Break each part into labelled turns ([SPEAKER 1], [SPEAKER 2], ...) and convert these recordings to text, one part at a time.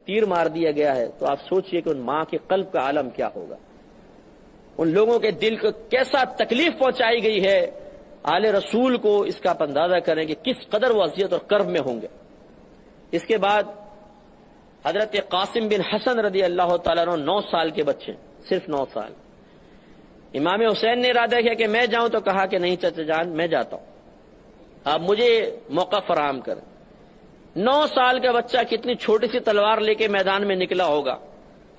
[SPEAKER 1] تیر مار دیا گیا ہے تو آپ سوچئے کہ ان ماں کے قلب کا عالم کیا ہوگا، ان لوگوں کے دل کو کیسا تکلیف پہنچائی گئی ہے۔ آل رسول کو اس کا آپ اندازہ کریں کہ کس قدر وہ اذیت اور کرب میں ہوں گے۔ اس کے بعد حضرت قاسم بن حسن رضی اللہ تعالیٰ عنہ 9 سال کے بچے، صرف 9 سال۔ امام حسین نے ارادہ کیا کہ میں جاؤں، تو کہا کہ نہیں چچا جان میں جاتا ہوں، آپ مجھے موقع فراہم کریں۔ 9 سال کا بچہ کتنی چھوٹی سی تلوار لے کے میدان میں نکلا ہوگا۔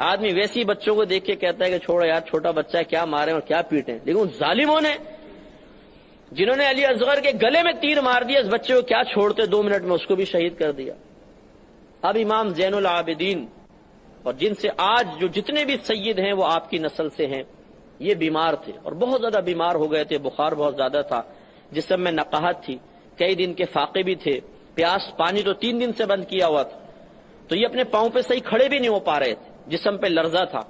[SPEAKER 1] آدمی ویسی بچوں کو دیکھ کے کہتا ہے کہ چھوڑو یار، چھوٹا بچہ ہے، کیا ماریں اور کیا پیٹیں، لیکن ان ظالموں نے جنہوں نے علی اصغر کے گلے میں تیر مار دیا، اس بچے کو کیا چھوڑتے، 2 منٹ میں اس کو بھی شہید کر دیا۔ اب امام زین العابدین اور جن سے آج جو جتنے بھی سید ہیں وہ آپ کی نسل سے ہیں، یہ بیمار تھے اور بہت زیادہ بیمار ہو گئے تھے، بخار بہت زیادہ تھا، جسم میں نقاہت تھی، کئی دن کے فاقے بھی تھے، پیاس پانی تو 3 دن سے بند کیا ہوا تھا، تو یہ اپنے پاؤں پہ صحیح کھڑے بھی نہیں ہو پا رہے تھے، جسم پہ لرزہ تھا۔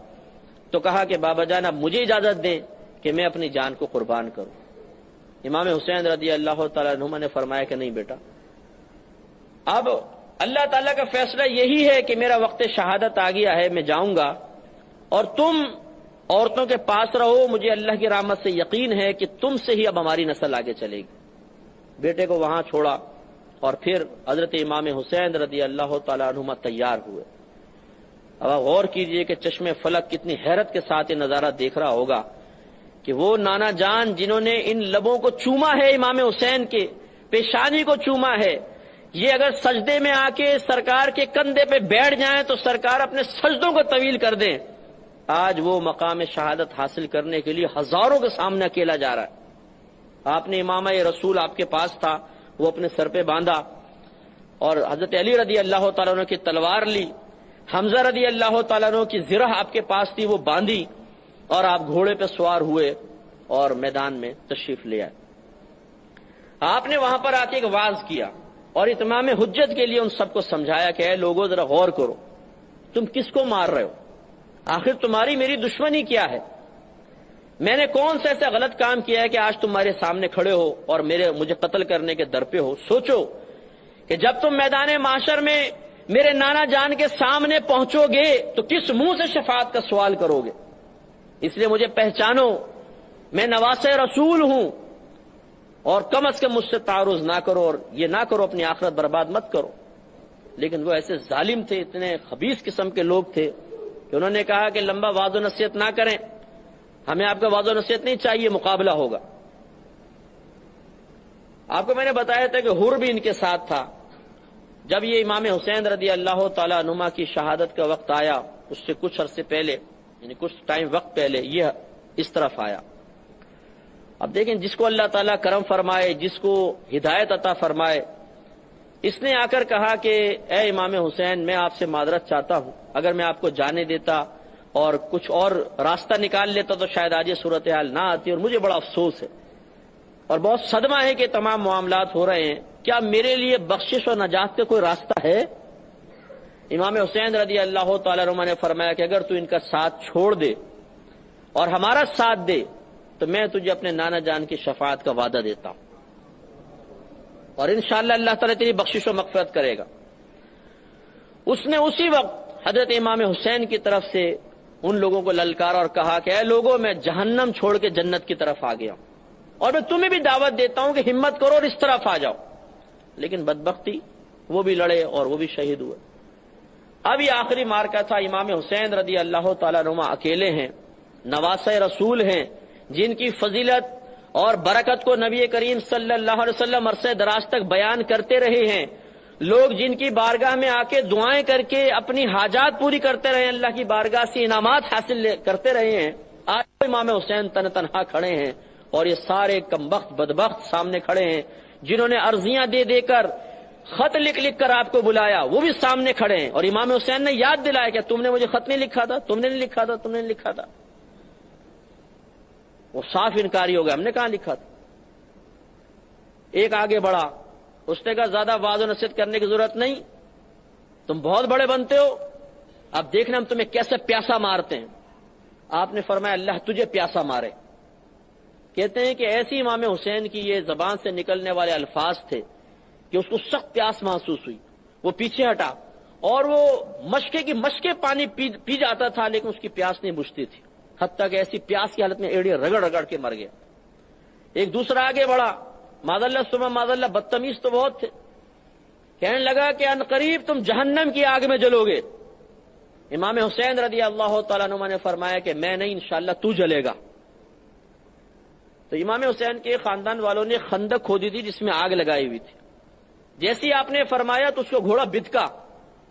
[SPEAKER 1] تو کہا کہ بابا جان اب مجھے اجازت دیں کہ میں اپنی جان کو قربان کروں۔ امام حسین رضی اللہ تعالیٰ عنہ نے فرمایا کہ نہیں بیٹا، اب اللہ تعالیٰ کا فیصلہ یہی ہے کہ میرا وقت شہادت آ گیا ہے، میں جاؤں گا اور تم عورتوں کے پاس رہو، مجھے اللہ کی رحمت سے یقین ہے کہ تم سے ہی اب ہماری نسل آگے چلے گی۔ بیٹے کو وہاں چھوڑا اور پھر حضرت امام حسین رضی اللہ تعالیٰ عنہ تیار ہوئے۔ اب آپ غور کیجئے کہ چشم فلک کتنی حیرت کے ساتھ یہ نظارہ دیکھ رہا ہوگا کہ وہ نانا جان جنہوں نے ان لبوں کو چوما ہے، امام حسین کے پیشانی کو چوما ہے، یہ اگر سجدے میں آ کے سرکار کے کندھے پہ بیٹھ جائیں تو سرکار اپنے سجدوں کو طویل کر دیں۔ آج وہ مقام شہادت حاصل کرنے کے لیے ہزاروں کے سامنے اکیلا جا رہا ہے۔ آپ نے امامہ رسول آپ کے پاس تھا، وہ اپنے سر پہ باندھا، اور حضرت علی رضی اللہ تعالیٰ عنہ کی تلوار لی، حمزہ رضی اللہ تعالیٰ عنہ کی زرہ آپ کے پاس تھی، وہ باندھی، اور آپ گھوڑے پہ سوار ہوئے اور میدان میں تشریف لے آئے۔ آپ نے وہاں پر آ کے ایک وعظ کیا اور اتمام حجت کے لیے ان سب کو سمجھایا کہ اے لوگوں ذرا غور کرو، تم کس کو مار رہے ہو، آخر تمہاری میری دشمنی کیا ہے، میں نے کون سا ایسا غلط کام کیا ہے کہ آج تمہارے سامنے کھڑے ہو اور مجھے قتل کرنے کے در پہ ہو۔ سوچو کہ جب تم میدان معاشر میں میرے نانا جان کے سامنے پہنچو گے تو کس منہ سے شفاعت کا سوال کرو گے، اس لیے مجھے پہچانو، میں نواسہ رسول ہوں، اور کم از کم مجھ سے تعارض نہ کرو اور یہ نہ کرو اپنی آخرت برباد مت کرو۔ لیکن وہ ایسے ظالم تھے، اتنے خبیث قسم کے لوگ تھے کہ انہوں نے کہا کہ لمبا وعظ و نصیحت نہ کریں، ہمیں آپ کا وعظ و نصیحت نہیں چاہیے، مقابلہ ہوگا۔ آپ کو میں نے بتایا تھا کہ حر بھی ان کے ساتھ تھا۔ جب یہ امام حسین رضی اللہ تعالیٰ عنہ کی شہادت کا وقت آیا، اس سے کچھ عرصے پہلے، یعنی کچھ ٹائم وقت پہلے، یہ اس طرف آیا۔ اب دیکھیں، جس کو اللہ تعالیٰ کرم فرمائے، جس کو ہدایت عطا فرمائے، اس نے آ کر کہا کہ اے امام حسین، میں آپ سے معذرت چاہتا ہوں، اگر میں آپ کو جانے دیتا اور کچھ اور راستہ نکال لیتا تو شاید آج یہ صورتحال نہ آتی، اور مجھے بڑا افسوس ہے اور بہت صدمہ ہے کہ تمام معاملات ہو رہے ہیں، کیا میرے لیے بخشش اور نجات کا کوئی راستہ ہے؟ امام حسین رضی اللہ تعالیٰ عنہ نے فرمایا کہ اگر تو ان کا ساتھ چھوڑ دے اور ہمارا ساتھ دے تو میں تجھے اپنے نانا جان کی شفاعت کا وعدہ دیتا ہوں، اور انشاءاللہ اللہ تعالیٰ تیری بخشش و مغفرت کرے گا۔ اس نے اسی وقت حضرت امام حسین کی طرف سے ان لوگوں کو للکارا اور کہا کہ اے لوگوں، میں جہنم چھوڑ کے جنت کی طرف آ گیا ہوں، اور میں تمہیں بھی دعوت دیتا ہوں کہ ہمت کرو اور اس طرف آ جاؤ۔ لیکن بدبختی، وہ بھی لڑے اور وہ بھی شہید ہوئے۔ اب یہ آخری مارکا تھا، امام حسین رضی اللہ تعالیٰ عنہ اکیلے ہیں، نواسہ رسول ہیں، جن کی فضیلت اور برکت کو نبی کریم صلی اللہ علیہ وسلم عرصہ دراز تک بیان کرتے رہے ہیں، لوگ جن کی بارگاہ میں آ کے دعائیں کر کے اپنی حاجات پوری کرتے رہے ہیں، اللہ کی بارگاہ سے انعامات حاصل کرتے رہے ہیں۔ آج امام حسین تنہا کھڑے ہیں اور یہ سارے کمبخت بدبخت سامنے کھڑے ہیں، جنہوں نے عرضیاں دے دے کر، خط لکھ لکھ کر آپ کو بلایا، وہ بھی سامنے کھڑے ہیں، اور امام حسین نے یاد دلایا کہ تم نے مجھے خط نہیں لکھا تھا، تم نے نہیں لکھا تھا، تم نے نہیں لکھا تھا۔ وہ صاف انکاری ہو گیا، ہم نے کہاں لکھا تھا۔ ایک آگے بڑھا، اس نے کہا زیادہ وعظ و نصیحت کرنے کی ضرورت نہیں، تم بہت بڑے بنتے ہو، اب دیکھنا ہم تمہیں کیسے پیاسا مارتے ہیں۔ آپ نے فرمایا اللہ تجھے پیاسا مارے۔ کہتے ہیں کہ ایسی امام حسین کی یہ زبان سے نکلنے والے الفاظ تھے کہ اس کو سخت پیاس محسوس ہوئی، وہ پیچھے ہٹا اور وہ مشقے کی مشقے پانی پی جاتا تھا لیکن اس کی پیاس نہیں بجھتی تھی، حتیٰ کہ ایسی پیاس کی حالت میں ایڑیاں رگڑ رگڑ کے مر گیا۔ ایک دوسرا آگے بڑھا، معاذ اللہ ثم معاذ اللہ بدتمیز تو بہت تھے، کہنے لگا کہ عنقریب تم جہنم کی آگ میں جلو گے۔ امام حسین رضی اللہ تعالیٰ عنہ نے فرمایا کہ میں نہیں، انشاءاللہ تو جلے گا۔ تو امام حسین کے خاندان والوں نے خندق کھودی تھی جس میں آگ لگائی ہوئی تھی، جیسے ہی آپ نے فرمایا تو اس کو گھوڑا بدکا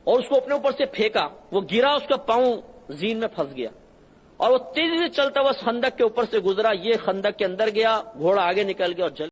[SPEAKER 1] اور اس کو اپنے اوپر سے پھینکا، وہ گرا، اس کا پاؤں زین میں پھنس گیا اور وہ تیزی سے چلتا ہوا خندق کے اوپر سے گزرا، یہ خندق کے اندر گیا، گھوڑا آگے نکل گیا اور جل